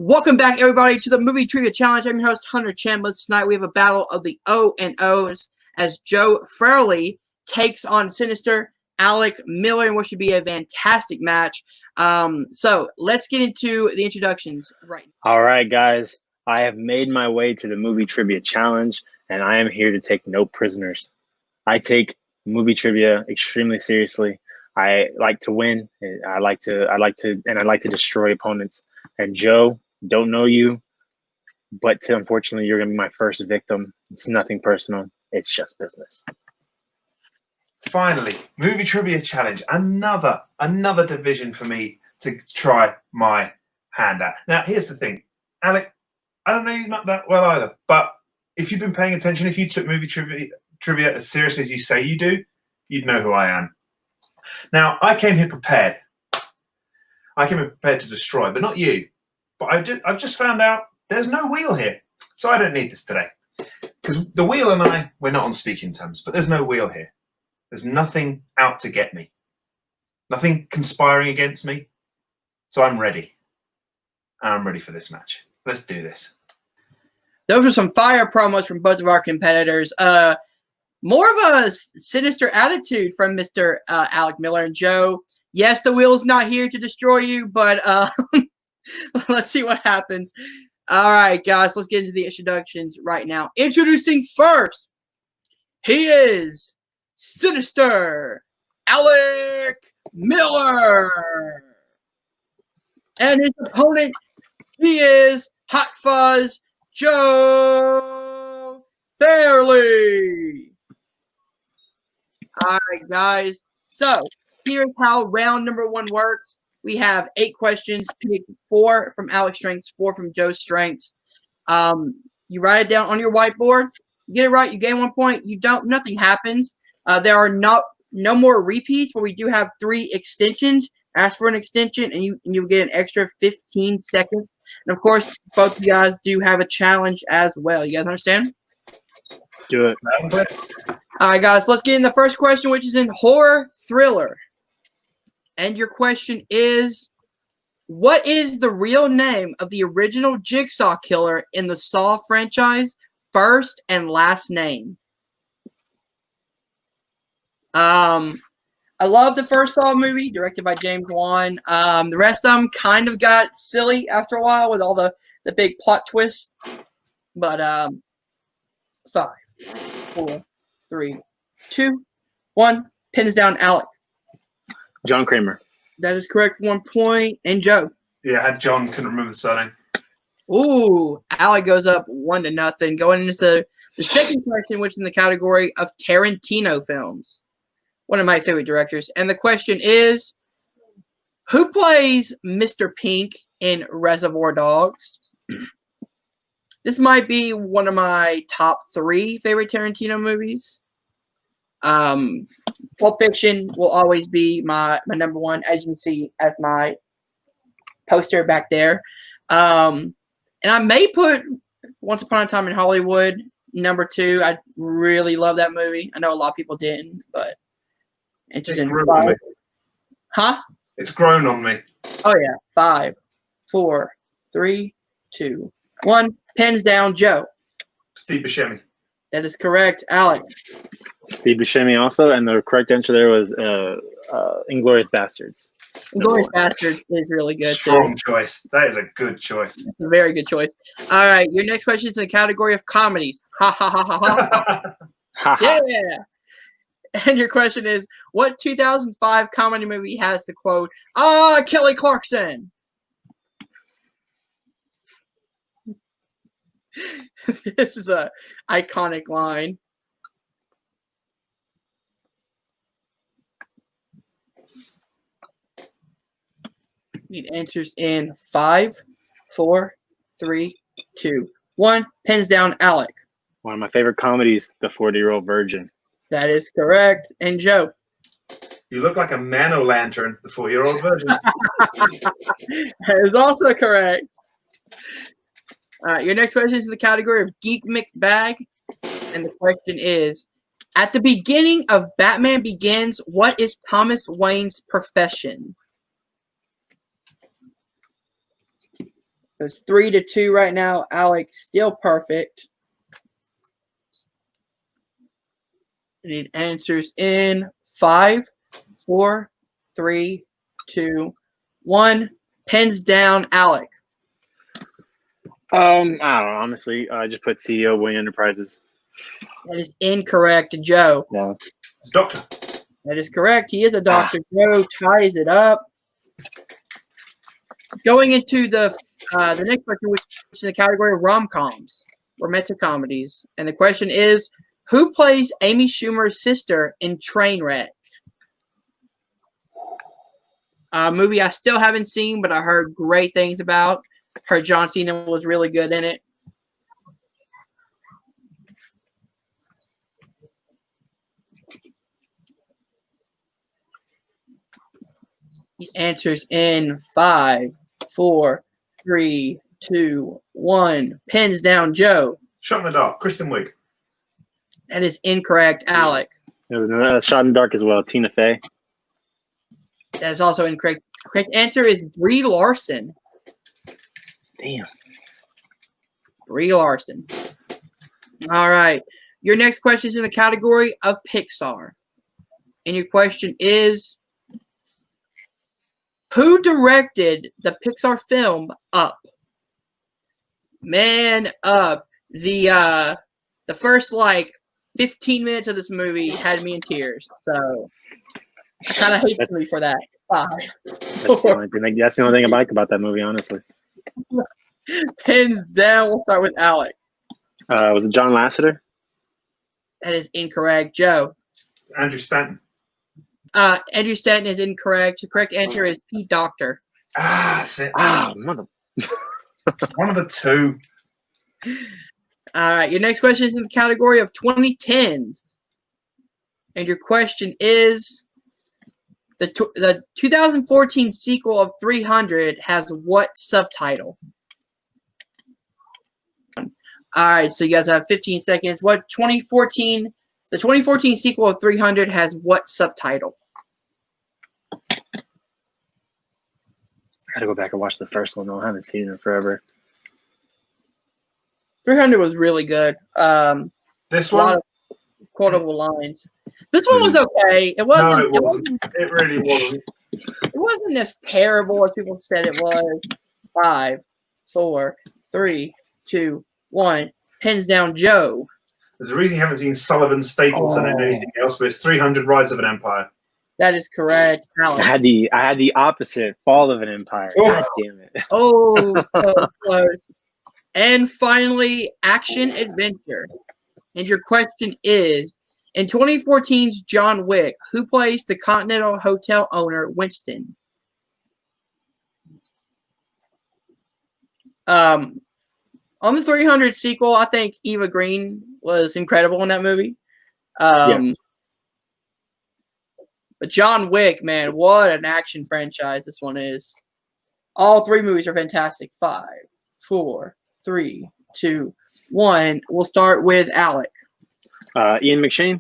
Welcome back, everybody, to the Movie Trivia Challenge. I'm your host, Hunter Chambliss. Tonight we have a battle of the O and O's as Joe Farrelly takes on Sinister Alec Miller in what should be a fantastic match. So let's get into the introductions right now. All right, guys. I have made my way to the Movie Trivia Challenge, and I am here to take no prisoners. I take movie trivia extremely seriously. I like to win. I like to destroy opponents. And Joe, don't know you, but unfortunately, you're gonna be my first victim. It's nothing personal. It's just business. Finally, Movie Trivia Challenge. Another division for me to try my hand at. Now, here's the thing, Alec. I don't know you not that well either, but if you've been paying attention, if you took movie trivia as seriously as you say you do, you'd know who I am. Now, I came here prepared. I came here prepared to destroy, but not you. But I've just found out there's no wheel here, so I don't need this today. Because the wheel and I, we're not on speaking terms, but there's no wheel here. There's nothing out to get me. Nothing conspiring against me. So I'm ready. I'm ready for this match. Let's do this. Those are some fire promos from both of our competitors. More of a sinister attitude from Mr. Alec Miller and Joe. Yes, the wheel's not here to destroy you, but let's see what happens. All right, guys, let's get into the introductions right now. Introducing first, he is Sinister Alec Miller. And his opponent, he is Hot Fuzz Joe Farrelly. All right, guys. So here's how round number one works. We have 8 questions. Pick 4 from Alec's strengths, 4 from Joe's strengths. You write it down on your whiteboard. You get it right, you gain 1 point. You don't, nothing happens. There are no more repeats, but we do have 3 extensions. Ask for an extension, and you get an extra 15 seconds. And, of course, both of you guys do have a challenge as well. You guys understand? Do it. All right, guys, let's get in the first question, which is in horror thriller. And your question is, what is the real name of the original Jigsaw killer in the Saw franchise? First and last name. I love the first Saw movie, directed by James Wan. The rest of them kind of got silly after a while with all the big plot twists. But 5, 4, 3, 2, 1. Pins down, Alec. John Kramer. That is correct for 1 point. And Joe. Yeah, I had John, couldn't remember the surname. Ooh, Alec goes up 1-0. Going into the second question, which is in the category of Tarantino films. One of my favorite directors. And the question is, who plays Mr. Pink in Reservoir Dogs? This might be one of my top 3 favorite Tarantino movies. Pulp Fiction will always be my number 1, as you can see as my poster back there. And I may put Once Upon a Time in Hollywood number 2. I really love that movie. I know a lot of people didn't, but it's just Huh? It's grown on me. Oh yeah. 5, 4, 3, 2, 1. Pens down, Joe. Steve Buscemi. That is correct, Alec. Steve Buscemi also, and the correct answer there was Inglourious Bastards. Inglourious Bastards is really good. Strong choice. That is a good choice. It's a very good choice. All right, your next question is in the category of comedies. Ha ha ha ha ha. Yeah. And your question is, what 2005 comedy movie has the quote, Kelly Clarkson? This is a iconic line. Need answers in 5, 4, 3, 2, 1. Pens down, Alec. One of my favorite comedies, The 40-Year-Old Virgin. That is correct. And Joe. You look like a mano-lantern, The 4-Year-Old Virgin. That is also correct. Your next question is in the category of Geek Mixed Bag. And the question is, at the beginning of Batman Begins, what is Thomas Wayne's profession? So it's 3-2 right now. Alec still perfect. I need answers in 5, 4, 3, 2, 1. Pens down, Alec. I don't know. Honestly, I just put CEO Wing Enterprises. That is incorrect, Joe. No. It's Doctor. That is correct. He is a doctor. Joe ties it up. Going into the next question, which is in the category of rom-coms or meta-comedies. And the question is, who plays Amy Schumer's sister in Trainwreck? A movie I still haven't seen, but I heard great things about. Heard John Cena was really good in it. He answers in 5, 4, 3, 2, 1. Pens down, Joe. Shot in the Dark. Kristen Wiig. That is incorrect, Alec. There was another Shot in the Dark as well. Tina Fey. That is also incorrect. Correct answer is Brie Larson. Damn. Brie Larson. All right. Your next question is in the category of Pixar. And your question is, who directed the Pixar film Up? Man, Up. The first 15 minutes of this movie had me in tears. So I kind of hate the movie for that. 5. That's the only thing I like about that movie, honestly. Pens down. We'll start with Alec. Was it John Lasseter? That is incorrect. Joe. Andrew Stanton. Andrew Stanton is incorrect. The correct answer is Pete Docter. That's it. Mother. One of the two. All right. Your next question is in the category of 2010s. And your question is, the 2014 sequel of 300 has what subtitle? All right. So you guys have 15 seconds. The 2014 sequel of 300 has what subtitle? I gotta go back and watch the first one, though. I haven't seen it in forever. 300 was really good. This A lot one? of quotable lines. This one was okay. It wasn't. No, it wasn't. It really wasn't. It wasn't as terrible as people said it was. 5, 4, 3, 2, 1. Pens down, Joe. There's a reason you haven't seen Sullivan Stapleton and anything else, but it's 300 Rise of an Empire. That is correct. I had the opposite, Fall of an Empire. Oh. God damn it. Oh, so close. And finally, action adventure. And your question is, in 2014's John Wick, who plays the Continental Hotel owner, Winston? On the 300 sequel, I think Eva Green was incredible in that movie. But John Wick, man, what an action franchise this one is. All 3 movies are fantastic. 5, 4, 3, 2, 1. We'll start with Alec. Ian McShane?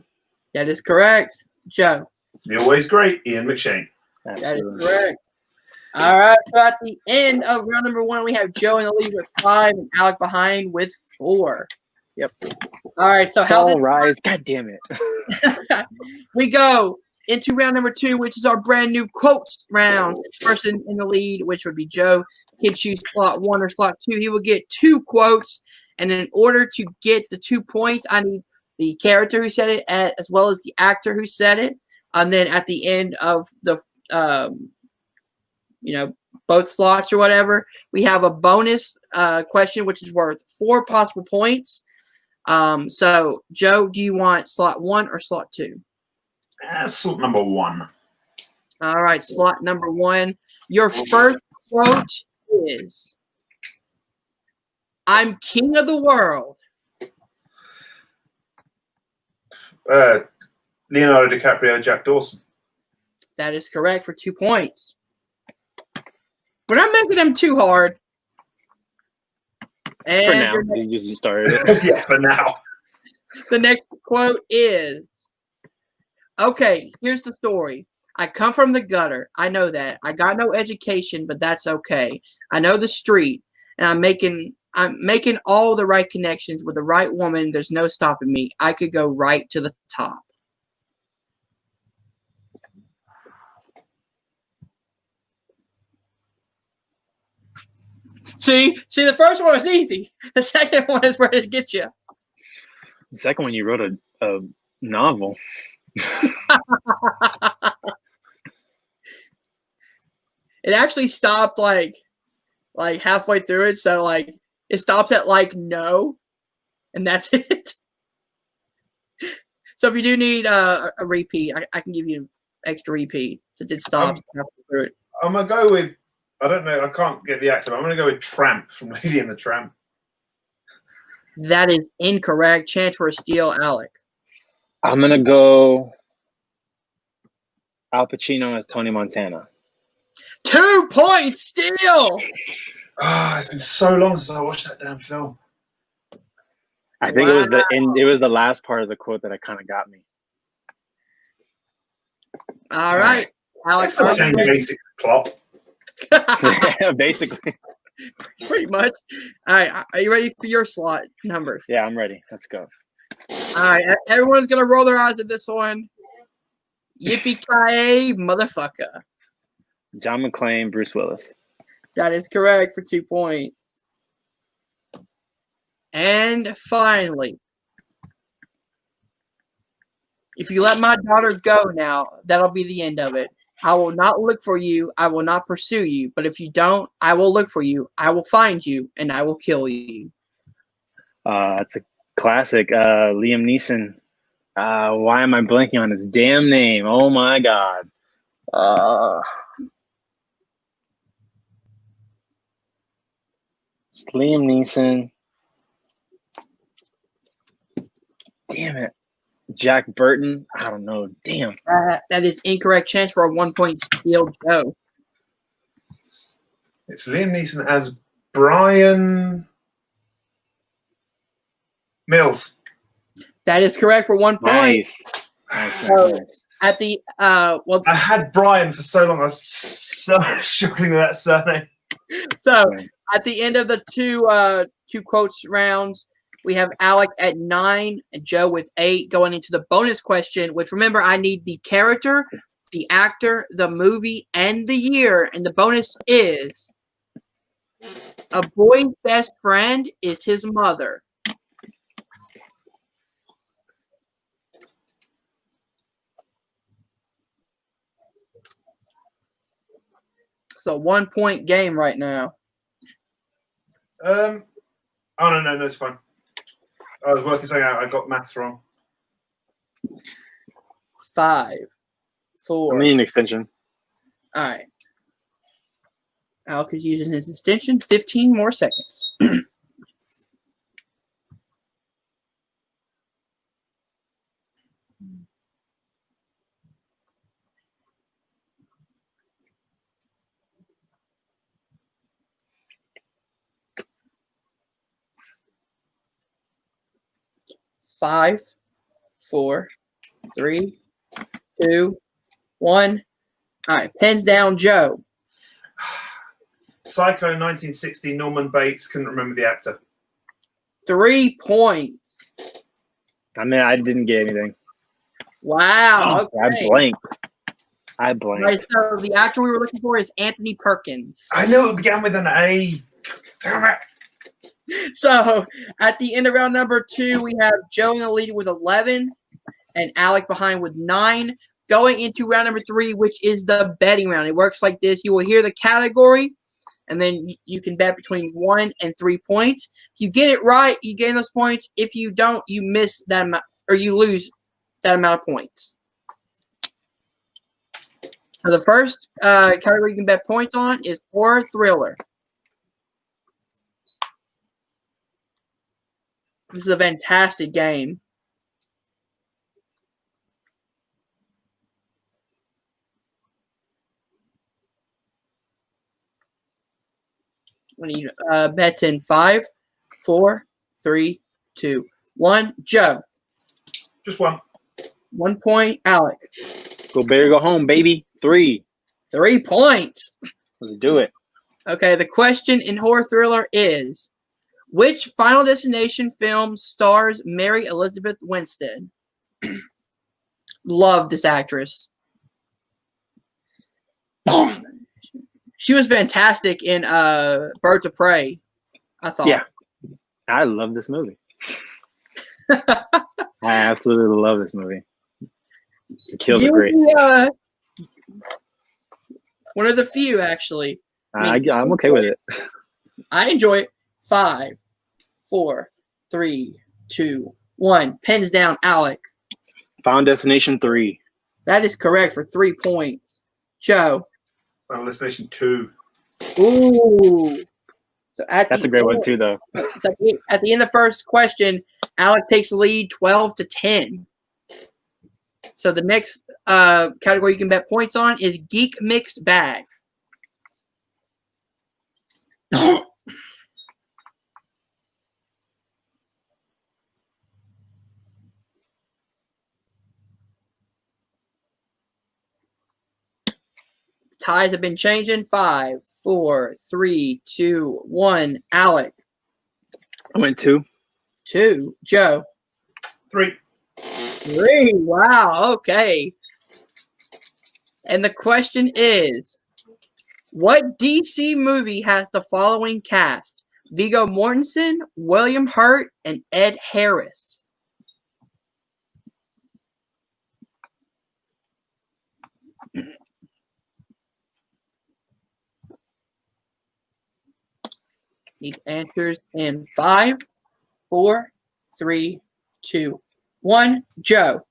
That is correct. Joe. The always great Ian McShane. Absolutely. That is correct. All right. So at the end of round number 1, we have Joe in the lead with 5 and Alec behind with 4. Yep. All right. So how All rise. God damn it. we go into round number 2, which is our brand new quotes round. Person in the lead, which would be Joe, can choose slot 1 or slot 2. He will get 2 quotes, and in order to get the 2 points, I need the character who said it as well as the actor who said it. And then at the end of the both slots or whatever, we have a bonus question which is worth 4 possible points. So Joe, do you want slot 1 or slot 2? Slot number 1. All right, slot number 1. Your first quote is, "I'm king of the world." Leonardo DiCaprio, Jack Dawson. That is correct for 2 points. We're not making them too hard. And For now. You just started it. Yeah, for now. the next quote is, "Okay, here's the story. I come from the gutter. I know that. I got no education, but that's okay. I know the street, and I'm making all the right connections with the right woman. There's no stopping me. I could go right to the top. See, the first one was easy. The second one is where it gets you. The second one, you wrote a novel. It actually stopped like halfway through it, so like it stops at like no, and that's it. So if you do need a repeat, I can give you an extra repeat since it stops halfway through it. I'm gonna go with, I don't know, I can't get the actor. I'm gonna go with Tramp from Lady and the Tramp. That is incorrect. Chance for a steal, Alec. I'm gonna go Al Pacino as Tony Montana. 2 points steal. It's been so long since I watched that damn film. I think it was the end. It was the last part of the quote that kind of got me. All right, Alex. It's the same basic plot. Basically. Pretty much. All right, are you ready for your slot numbers? Yeah, I'm ready. Let's go. All right, everyone's gonna roll their eyes at this one. Yippee-ki-yay, motherfucker. John McClane, Bruce Willis. That is correct for 2 points. And finally, if you let my daughter go now, that'll be the end of it. I will not look for you. I will not pursue you. But if you don't, I will look for you. I will find you, and I will kill you. It's a classic. Liam Neeson. Why am I blanking on his damn name? Oh, my God. It's Liam Neeson. Damn it. Jack Burton. I don't know. Damn. That is incorrect. Chance for a 1 point steal, Joe. It's Liam Neeson as Brian Mills. That is correct for 1 point. Nice. Nice. At the well, I had Brian for so long. I was so struggling with that surname. So at the end of the two quotes rounds, we have Alec at 9 and Joe with 8 going into the bonus question, which remember I need the character, the actor, the movie, and the year. And the bonus is a boy's best friend is his mother. So 1 point game right now. Oh no, it's fine. I was working something out. I got maths wrong. 5, 4. I mean an extension. All right. Alec is using his extension. 15 more seconds. Five, 4, 3, 2, 1. All right, pens down, Joe. Psycho 1960, Norman Bates. Couldn't remember the actor. 3 points. I mean, I didn't get anything. Wow. I Okay. blanked. All right, so the actor we were looking for is Anthony Perkins. I knew it began with an A. Damn it. So at the end of round number 2, we have Joe in the lead with 11 and Alec behind with 9. Going into round number 3, which is the betting round. It works like this. You will hear the category, and then you can bet between 1 and 3 points. If you get it right, you gain those points. If you don't, you miss that amount, or you lose that amount of points. So the first category you can bet points on is horror thriller. This is a fantastic game. We need bets in 5, 4, 3, 2, 1. Joe. Just one. 1 point. Alec. Go big or go home, baby. 3. 3 points. Let's do it. Okay, the question in horror thriller is, which Final Destination film stars Mary Elizabeth Winstead? Love this actress. She was fantastic in Birds of Prey, I thought. Yeah. I love this movie. I absolutely love this movie. The kills are great. One of the few, actually. I'm okay with it. I enjoy it. 5, 4, 3, 2, 1. Pens down, Alec. Final Destination 3. That is correct for 3 points. Joe. Final Destination 2. Ooh. So That's a great one too, though. So at the end of the first question, Alec takes the lead 12-10. So the next category you can bet points on is Geek Mixed Bag. Ties have been changing. 5, 4, 3, 2, 1. Alec. I went 2. 2. Joe. 3. 3. Wow. Okay. And the question is, what DC movie has the following cast? Viggo Mortensen, William Hurt, and Ed Harris. Need answers in 5, 4, 3, 2, 1. Joe.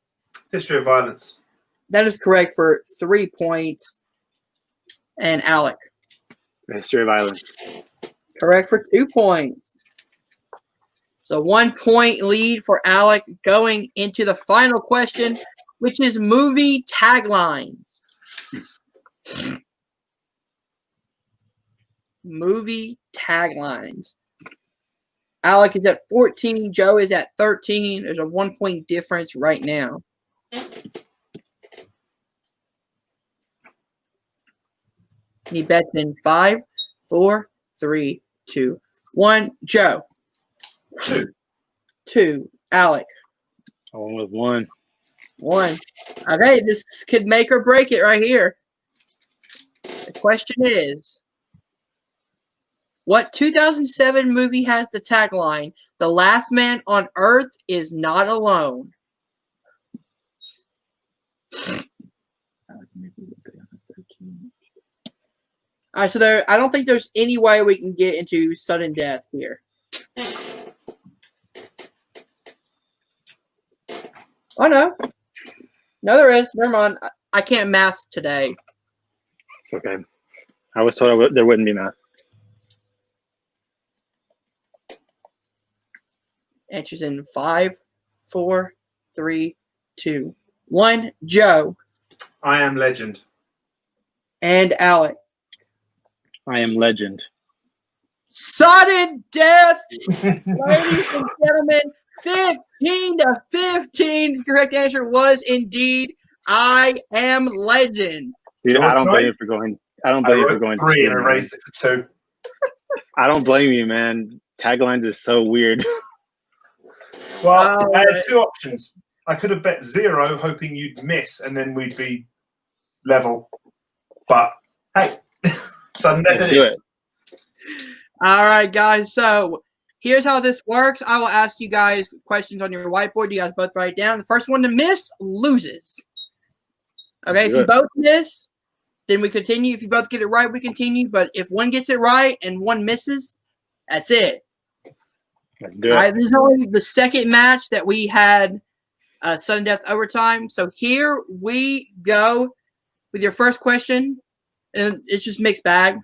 History of Violence. That is correct for 3 points. And Alec. The History of Violence. Correct for 2 points. So 1 point lead for Alec going into the final question, which is movie taglines. Movie taglines. Alec is at 14. Joe is at 13. There's a 1 point difference right now. Any bets in 5, 4, 3, 2, 1. Joe. 2. 2. Alec. I went with 1. 1. Okay, this could make or break it right here. The question is, what 2007 movie has the tagline, "The last man on Earth is not alone"? All right, so I don't think there's any way we can get into sudden death here. Oh, no. No, there is. Never mind. I can't math today. It's okay. I was told there wouldn't be math. Answers in 5, 4, 3, 2, 1. Joe. I Am Legend. And Alec. I Am Legend. Sudden death, ladies and gentlemen. 15-15. The correct answer was indeed I Am Legend. Dude, I don't blame you for going. I don't blame you for going 3 and 2, erased it for 2. I don't blame you, man. Taglines is so weird. Well, I had 2 options. I could have bet 0, hoping you'd miss, and then we'd be level. But hey, Sunday it is. All right, guys. So here's how this works. I will ask you guys questions on your whiteboard. You guys both write down. The first one to miss loses. Okay, if you both miss, then we continue. If you both get it right, we continue. But if one gets it right and one misses, that's it. Let's do it. All right, this is only the second match that we had sudden death overtime. So here we go with your first question. And it's just mixed bag.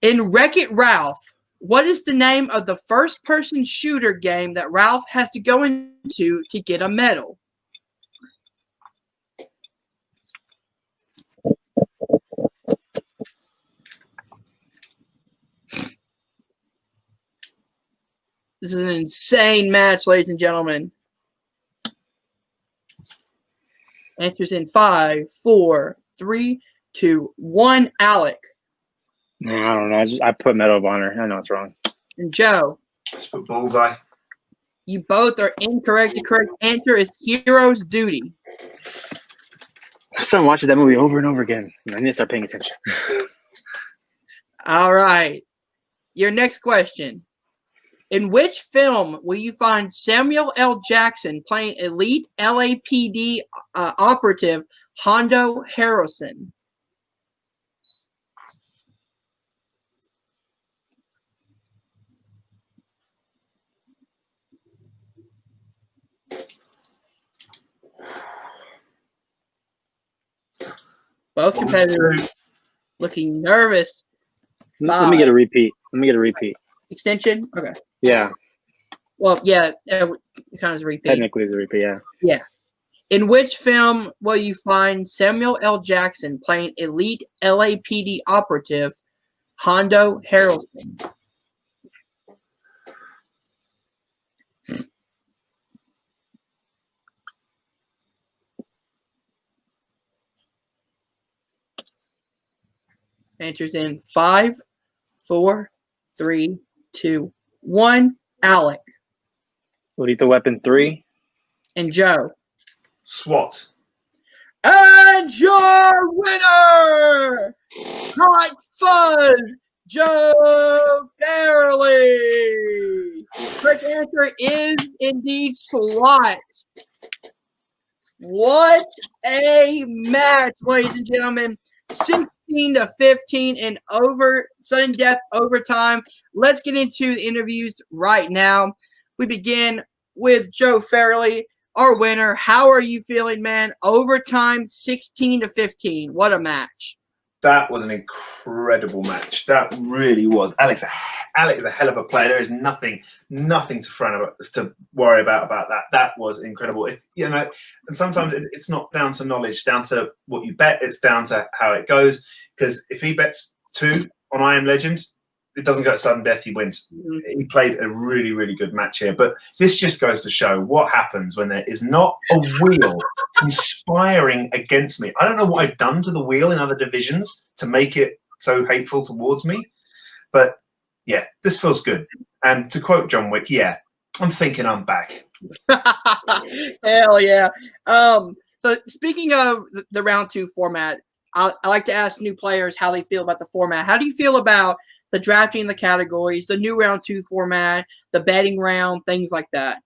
In Wreck-It Ralph, what is the name of the first-person shooter game that Ralph has to go into to get a medal? This is an insane match, ladies and gentlemen. Answers in 5, 4, 3, 2, 1. Alec. I don't know. I put Medal of Honor. I know it's wrong. And Joe, Let's put Bullseye. you both are incorrect. The correct answer is Hero's Duty. My son watches that movie over and over again. I need to start paying attention. All right. Your next question. In which film will you find Samuel L. Jackson playing elite LAPD operative Hondo Harrelson? Both competitors looking nervous. Let me get a repeat. Extension? Okay. Yeah. Well, yeah, it kind of a repeat. Technically, it's a repeat, yeah. Yeah. In which film will you find Samuel L. Jackson playing elite LAPD operative Hondo Harrelson? Answers in 5, 4, 3, 2, 1. Alec. Lethal Weapon 3. And Joe. SWAT. And your winner, Hot Fuzz, Joe Farrelly. Correct answer is indeed SWAT. What a match, ladies and gentlemen. 16-15 in sudden death overtime. Let's get into the interviews right now. We begin with Joe Farrelly, our winner. How are you feeling, man? Overtime, 16-15. What a match. That was an incredible match. That really was. Alec is a hell of a player. There is nothing to worry about that. That was incredible. And sometimes it's not down to knowledge, down to what you bet. It's down to how it goes. Because if he bets 2 on I Am Legend, it doesn't go to sudden death. He wins. Mm-hmm. He played a really, really good match here. But this just goes to show what happens when there is not a wheel conspiring against me. I don't know what I've done to the wheel in other divisions to make it so hateful towards me. But yeah, this feels good. And to quote John Wick, yeah, I'm thinking I'm back. Hell yeah. So speaking of the round 2 format, I like to ask new players how they feel about the format. How do you feel about the drafting the categories, the new round 2 format, the betting round, things like that?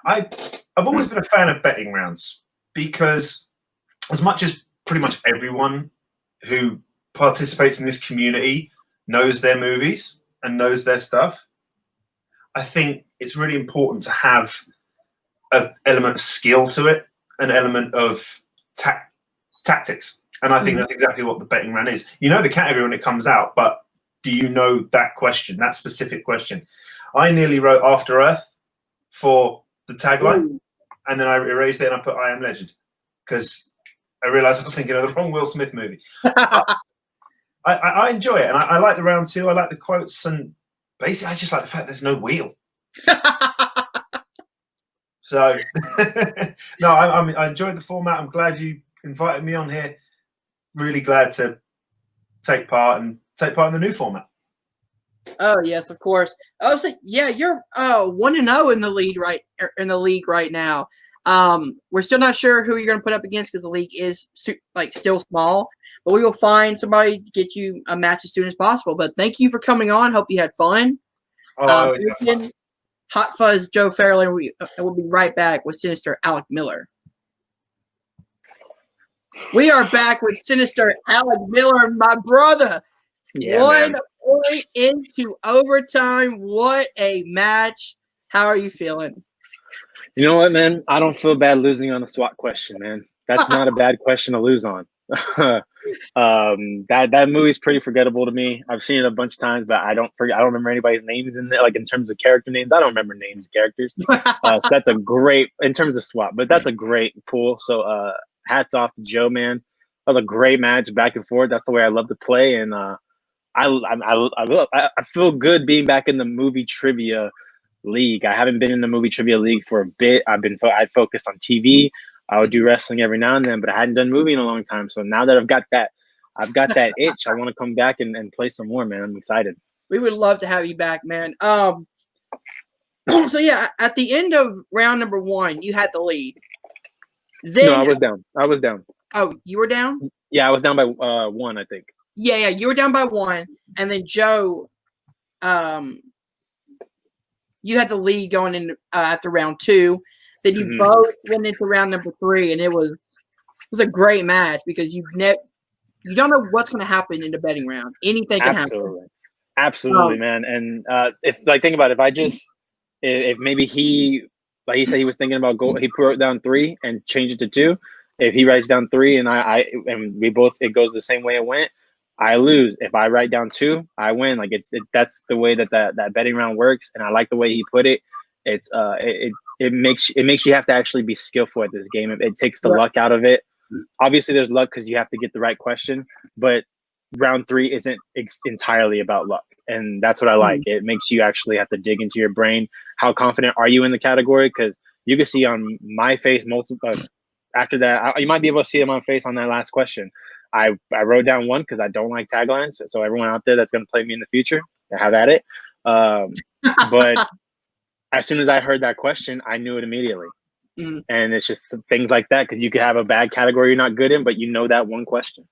I've always been a fan of betting rounds because as much as pretty much everyone who participates in this community knows their movies and knows their stuff, I think it's really important to have an element of skill to it, an element of tactics. And I think that's exactly what the betting round is. You know the category when it comes out, but do you know that question, that specific question? I nearly wrote After Earth for the tagline, and then I erased it and I put I Am Legend because I realized I was thinking of the wrong Will Smith movie. I enjoy it, and I like the round 2. I like the quotes, and basically I just like the fact there's no wheel. So, no, I enjoyed the format. I'm glad you invited me on here. Really glad to take part in the new format. Oh yes, of course. Oh, so yeah, you're 1-0 in the league right now. We're still not sure who you're going to put up against because the league is still small. But we will find somebody to get you a match as soon as possible. But thank you for coming on. Hope you had fun. Oh, fun. Hot Fuzz, Joe Farrelly. We'll be right back with Sinister Alec Miller. We are back with Sinister Alec Miller, my brother. Yeah, 1 point into overtime. What a match. How are you feeling? You know what, man? I don't feel bad losing on the SWAT question, man. That's not a bad question to lose on. That movie's pretty forgettable to me. I've seen it a bunch of times, but I don't remember anybody's names in there. Like in terms of character names, I don't remember names of characters. So that's a great in terms of SWAT, but that's a great pool. So hats off to Joe, man. That was a great match, back and forth. That's the way I love to play, and I feel good being back in the movie trivia league. I haven't been in the movie trivia league for a bit. I focused on TV. I would do wrestling every now and then, but I hadn't done movie in a long time. So now that I've got that I've got that itch. I want to come back and play some more, man. I'm excited. We would love to have you back, man. So yeah, at the end of round number 1, you had the lead. Then No, I was down. Oh, you were down? Yeah, I was down by 1, I think. Yeah, you were down by 1, and then Joe, you had the lead going in after round 2. Then you both went into round number 3, and it was a great match because you don't know what's going to happen in the betting round. Anything can happen. Absolutely, man. And if think about it, if maybe he, like he said, he was thinking about he wrote down 3 and changed it to 2. If he writes down 3 and we both, it goes the same way it went, I lose. If I write down 2, I win. Like that's the way that betting round works. And I like the way he put it. It's it makes you have to actually be skillful at this game. It takes the luck out of it. Obviously, there's luck because you have to get the right question, but round 3 isn't entirely about luck. And that's what I like. It makes you actually have to dig into your brain. How confident are you in the category? Because you can see on my face after that, you might be able to see it on my face on that last question. I wrote down 1 because I don't like taglines. So everyone out there that's going to play me in the future, have at it. But as soon as I heard that question, I knew it immediately. And it's just things like that, because you could have a bad category you're not good in, but you know that one question.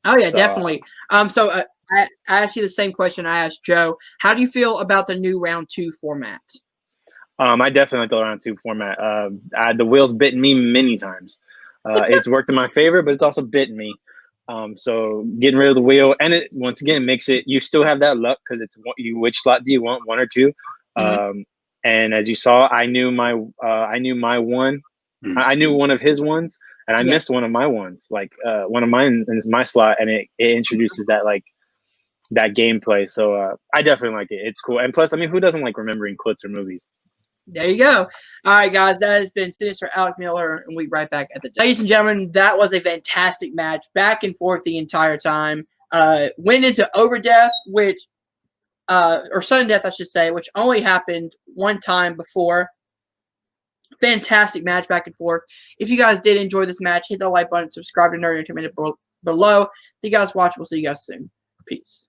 Oh yeah, definitely. So I asked you the same question I asked Joe. How do you feel about the new round 2 format? I definitely like the round 2 format. The wheel's bitten me many times. It's worked in my favor, but it's also bitten me. So getting rid of the wheel, and it once again makes it, you still have that luck because it's which slot do you want, 1 or 2? And as you saw, I knew my one. I knew one of his ones, and I missed one of my ones. Like one of mine in my slot, and it introduces that gameplay. So I definitely like it. It's cool, and plus, I mean, who doesn't like remembering clips or movies? There you go. All right, guys, that has been Sinister Alec Miller, and we'll be right back at the. Ladies and gentlemen, that was a fantastic match, back and forth the entire time. Went into overdeath, which. Or sudden death, I should say, which only happened one time before. Fantastic match back and forth. If you guys did enjoy this match, hit the like button, subscribe to Nerd Entertainment below. Thank you guys for watching. We'll see you guys soon. Peace.